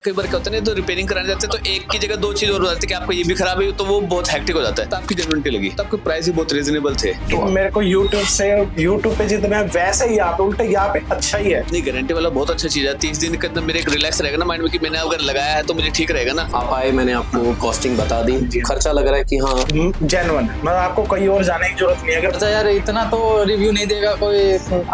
कई बार क्या होता है ना, तो रिपेयरिंग कराने जाते हैं तो एक की जगह दो चीज और हो जाती है कि आपका ये भी खराब है, तो वो बहुत हेक्टिक हो जाता है। तो आपकी जेन्युइनिटी लगी, तो आपके प्राइस भी बहुत रीजनेबल थे। तो मेरे को यूट्यूब पे जितना है वैसे ही यहाँ पे उल्टे यहाँ पे अच्छा ही है। नहीं, गारंटी वाला बहुत अच्छा चीज है। 30 दिन के अंदर मेरे एक रिलैक्स रहेगा ना माइंड में कि मैंने अगर लगाया है तो मुझे ठीक रहेगा ना। आप आए, मैंने आपको कॉस्टिंग बता दी, खर्चा लग रहा है कि हाँ जेन्युइन, मतलब आपको कहीं और जाने की जरूरत नहीं है। अच्छा यार, इतना तो रिव्यू नहीं देगा कोई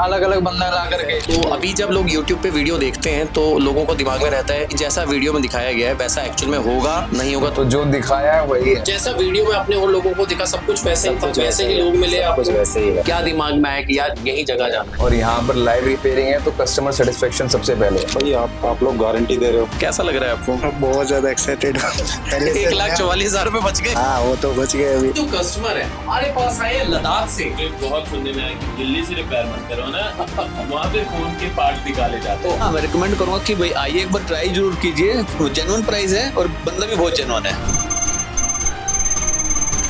अलग अलग बंदा ला करके। तो अभी जब लोग YouTube पे वीडियो देखते हैं तो लोगों को दिमाग में रहता है कि जैसा वीडियो में दिखाया गया है वैसा एक्चुअल में होगा नहीं होगा। तो जो दिखाया है वही है, जैसा वीडियो में आपने और लोगों को दिखा सब कुछ वैसे ही था, वैसे ही लोग मिले आपको, वैसे ही क्या दिमाग में आया कि यार यही जगह जाना। और यहाँ पर लाइव रिपेयरिंग है तो कस्टमर सेटिस्फेक्शन सबसे पहले है। भाई आप लोग गारंटी दे रहे हो, कैसा लग रहा है आपको? बहुत ज्यादा एक्साइटेड 1,44,000 रुपए बच गए। हाँ वो तो बच गए अभी। जो कस्टमर है हमारे पास आए लद्दाख से, बहुत सुनने में आया कि दिल्ली से रिपेयर मत करो ना, वहाँ पे फोन के पार्ट निकाले जाते हैं। हाँ, मैं रिकमेंड करूंगा कि भाई आइए एक बार ट्राई जरूर कीजिए। जेन्युइन प्राइस है और बंदा भी बहुत जेन्युइन है।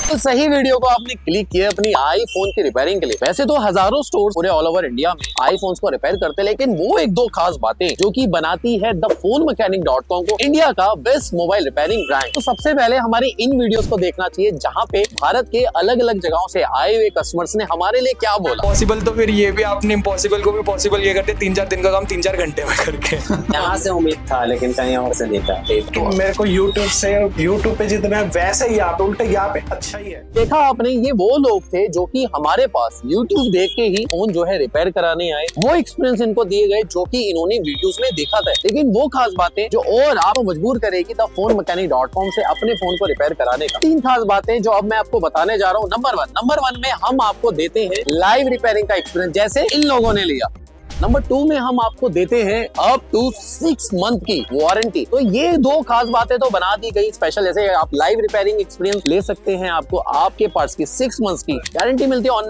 तो सही वीडियो को आपने क्लिक किया अपनी आईफोन की रिपेयरिंग के लिए। वैसे तो हजारों स्टोर्स पूरे ऑल ओवर इंडिया में आईफोन्स को रिपेयर करते हैं, लेकिन वो एक दो खास बातें जो कि बनाती है thePhoneMechanic.com को इंडिया का बेस्ट मोबाइल रिपेयरिंग ब्रांड। तो सबसे पहले हमारी इन वीडियोस को देखना चाहिए जहां पे भारत के अलग अलग जगहों से आए हुए कस्टमर्स ने हमारे लिए क्या बोला। पॉसिबल तो फिर ये भी आपने इम्पॉसिबल को भी पॉसिबल ये करते 3-4 दिन का काम 3-4 घंटे में करके। यहाँ से उम्मीद था लेकिन कहीं और से देखा। तो मेरे को यूट्यूब पे जितना है वैसे ही यहाँ पे उल्टे यहाँ पे अच्छा ही है। देखा आपने, ये वो लोग थे जो कि हमारे पास YouTube देख के ही फोन जो है रिपेयर कराने आए। वो एक्सपीरियंस इनको दिए गए जो कि इन्होंने वीडियोस में देखा था। लेकिन वो खास बातें जो और आपको मजबूर करेगी thePhoneMechanic.com से अपने फोन को रिपेयर कराने का। 3 खास बातें जो अब मैं आपको बताने जा रहा हूँ। नंबर 1 में हम आपको देते हैं लाइव रिपेयरिंग का एक्सपीरियंस जैसे इन लोगों ने लिया। नंबर 2 में हम आपको देते हैं अप टू 6 मंथ की वारंटी। तो ये 2 खास बातें तो बना दी गई स्पेशल। जैसे आप लाइव रिपेयरिंग एक्सपीरियंस ले सकते हैं, आपको आपके पार्ट्स की 6 मंथ्स की गारंटी मिलती है। और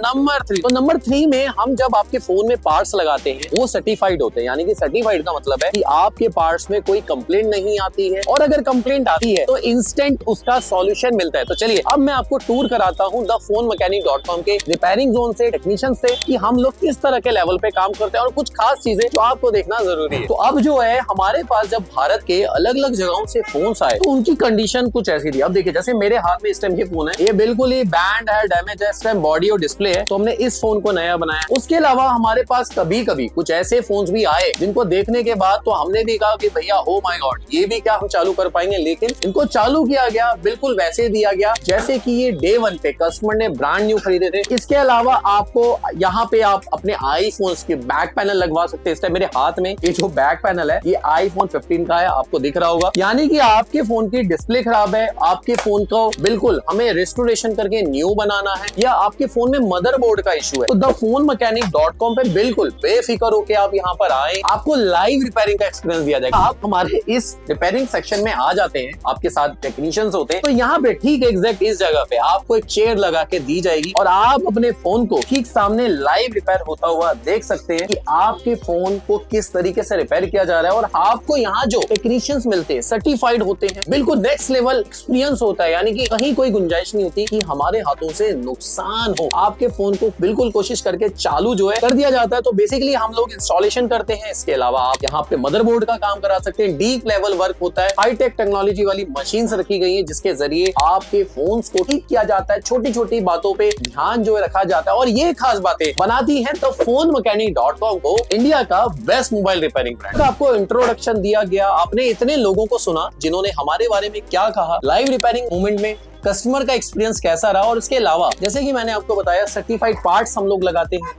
नंबर 3 में हम जब आपके फोन में पार्ट्स लगाते हैं वो सर्टिफाइड होते हैं। यानी कि सर्टिफाइड का मतलब है कि आपके पार्ट्स में कोई कंप्लेंट नहीं आती है, और अगर कंप्लेंट आती है तो इंस्टेंट उसका सॉल्यूशन मिलता है। तो चलिए अब मैं आपको टूर कराता हूँ thePhoneMechanic.com के रिपेयरिंग जोन से, टेक्नीशियन से, कि हम लोग किस तरह के लेवल पे काम करते हैं और कुछ खास चीजें जो आपको देखना जरूरी है। तो अब जो है हमारे पास जब भारत के अलग अलग जगहों से फोन्स आए तो उनकी कंडीशन कुछ ऐसी थी। अब देखिए, जैसे मेरे हाथ में इस टाइम ये फोन है, ये बिल्कुल ही बैंड है, डैमेज है, इस टाइम बॉडी और डिस्प्ले है, तो हमने इस फोन को नया बनाया। उसके अलावा हमारे पास कभी कभी कुछ ऐसे फोन्स भी आए जिनको देखने के बाद तो हमने भी कहा कि भैया ओ माय गॉड, ये भी क्या हम चालू कर पाएंगे। लेकिन इनको चालू किया गया, बिल्कुल वैसे दिया गया जैसे कि ये डे 1 पे कस्टमर ने ब्रांड न्यू खरीदे थे। इसके अलावा आपको यहाँ पे आप अपने आईफोन्स के बैक पैनल लगवा सकते हैं। इस टाइम मेरे हाथ में ये जो बैक पैनल है ये आईफोन 15 का है, आपको दिख रहा होगा। यानी कि आपके फोन की डिस्प्ले खराब है, आपके फोन को बिल्कुल हमें रेस्टोरेशन करके न्यू बनाना है, या आपके फोन में मदरबोर्ड का इशू है, तो thePhoneMechanic.com पे बिल्कुल बेफिक्र होकर आप यहाँ पर आए, आपको लाइव रिपेयरिंग का एक्सपीरियंस दिया जाएगा। आप हमारे इस रिपेयरिंग सेक्शन में आ जाते हैं, आपके साथ टेक्नीशियंस होते हैं, तो यहाँ पे ठीक एग्जैक्ट इस जगह पे आपको एक चेयर लगा के दी जाएगी और आप अपने फोन को ठीक सामने लाइव रिपेयर होता हुआ देख सकते हैं कि आपके फोन को किस तरीके से रिपेयर किया जा रहा है। और आपको यहाँ जो टेक्नीशियंस मिलते हैं सर्टिफाइड होते हैं, बिल्कुल नेक्स्ट लेवल एक्सपीरियंस होता है। यानी कि कहीं कोई गुंजाइश नहीं होती कि हमारे हाथों से नुकसान हो। आपके फोन को बिल्कुल कोशिश करके चालू जो है कर दिया जाता है। तो बेसिकली हम लोग इंस्टॉलेशन करते हैं। इसके अलावा आप यहाँ पे मदरबोर्ड का काम करा सकते हैं। डीप लेवल वर्क होता है। हाईटेक टेक्नोलॉजी वाली मशीन्स रखी गई है जिसके जरिए आपके फोन्स को ठीक किया जाता है। छोटी छोटी बातों पे ध्यान जो है रखा जाता है, और ये खास बातें बनाती है thePhoneMechanic.com को इंडिया का बेस्ट मोबाइल रिपेयरिंग ब्रांड। आपको इंट्रोडक्शन दिया गया, आपने इतने लोगों को सुना जिन्होंने हमारे बारे में क्या कहा, लाइव रिपेयरिंग मूवमेंट में कस्टमर का एक्सपीरियंस कैसा रहा, और इसके अलावा जैसे कि मैंने आपको बताया सर्टिफाइड पार्ट्स हम लोग लगाते हैं,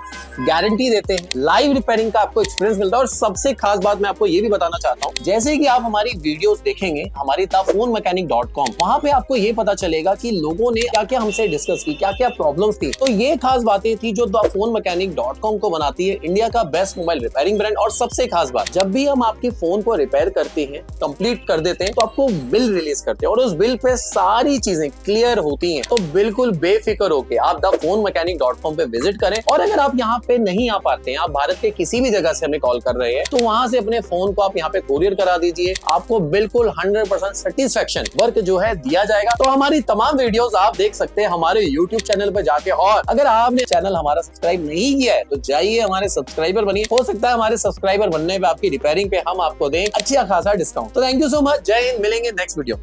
गारंटी देते हैं, लाइव रिपेयरिंग का आपको एक्सपीरियंस मिलता है। और सबसे खास बात मैं आपको ये भी बताना चाहता हूँ, जैसे कि आप हमारी वीडियोस देखेंगे हमारी thePhoneMechanic.com, वहां पे आपको ये पता चलेगा कि लोगों ने क्या क्या हमसे डिस्कस की, क्या क्या प्रॉब्लम्स थी। तो ये खास बातें थी जो thePhoneMechanic.com को बनाती है इंडिया का बेस्ट मोबाइल रिपेयरिंग ब्रांड। और सबसे खास बात, जब भी हम आपके फोन को रिपेयर करते हैं, कंप्लीट कर देते हैं, तो आपको बिल रिलीज करते हैं, और उस बिल पे सारी चीजें क्लियर होती हैं। तो बिल्कुल बेफिक्र होके आप thephonmechanic.com पे विजिट करें। और अगर आप यहाँ पे नहीं आ पाते हैं, आप भारत के किसी भी जगह से हमें कॉल कर रहे हैं, तो वहां से अपने फोन को आप यहाँ पे कोरियर करा दीजिए। आपको बिल्कुल 100% सेटिस्फेक्शन वर्क जो है दिया जाएगा। तो हमारी तमाम वीडियोस आप देख सकते हैं हमारे YouTube चैनल पर जाके। और अगर आपने चैनल हमारा सब्सक्राइब नहीं किया है तो जाइए हमारे सब्सक्राइबर बनिए। हो सकता है हमारे सब्सक्राइबर बनने पे आपकी रिपेयरिंग पे हम आपको दें अच्छा खासा डिस्काउंट। तो थैंक यू सो मच। जय हिंद। मिलेंगे नेक्स्ट वीडियो।